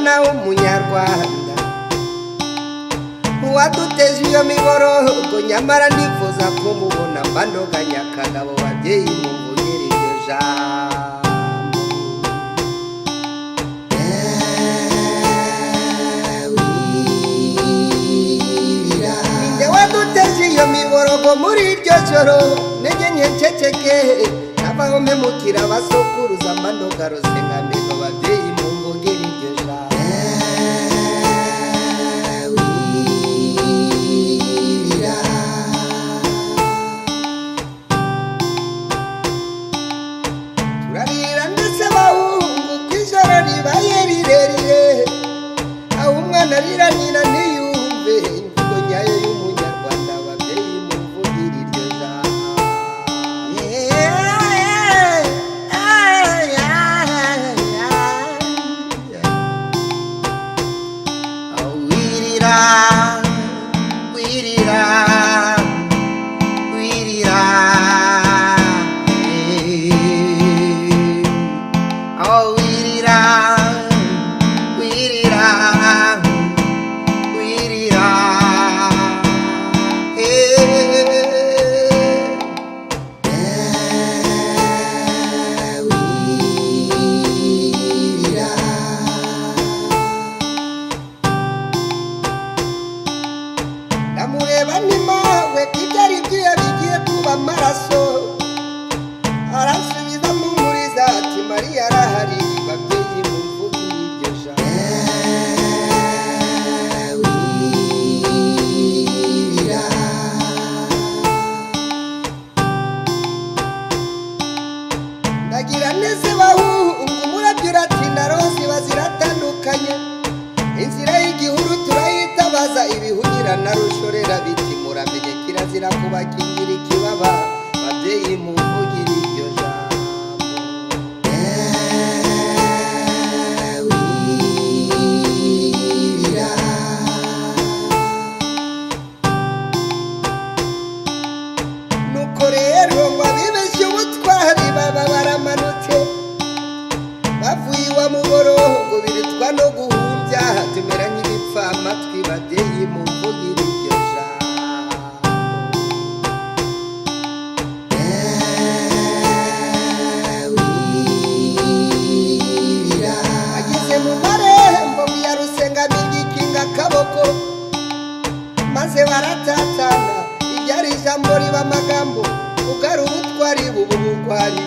umwana w'umunyarwanda waduteje iyo miborogo nyamara nifuza kumubona mbandoganya akagabo babyeyi muvugire iryo jambo ninde waduteje iyo miborogo muri iryo joro nege nkececeke nabaho mpemukira abasokuruza mbandogarose nkambego babyeyi muvugire iryo jambo turarira ndetse bahungu kw'ijoro ribaye rirerire aho umwana arira nyina ntiyumve imvugo nyayo y'umunyarwanda babyeyi muvugire iryo jambo wirira wirira wirira wirira wirira wirira ndamureba nimawe ibyari byuya bigiye kuba amaraso arasubiza mumuriza ati mariya arahari babyeyi mumvugire iryo jambo wirira ndagira neze bahungu umurabyo uratinda rozi baziratandukanye inzira y'igihuru turayitabaza ibihugira na rushorera biti muramenye kirazira kubakingira ikibaba babyeyi muvugire iryo jambo wirira nuko rero ngo abibeshye ubutwari baba baramanutse bavuye iwa muborongo biritwa no guhumbya tumera nk'ibipfa amatwi babyeyi muvugire iryo jambo wirira ageze mu marembo ya rusengamira ikinga akaboko maze baratatana ibyari ijambo riba amagambo ugara ubutwari buba ubugwari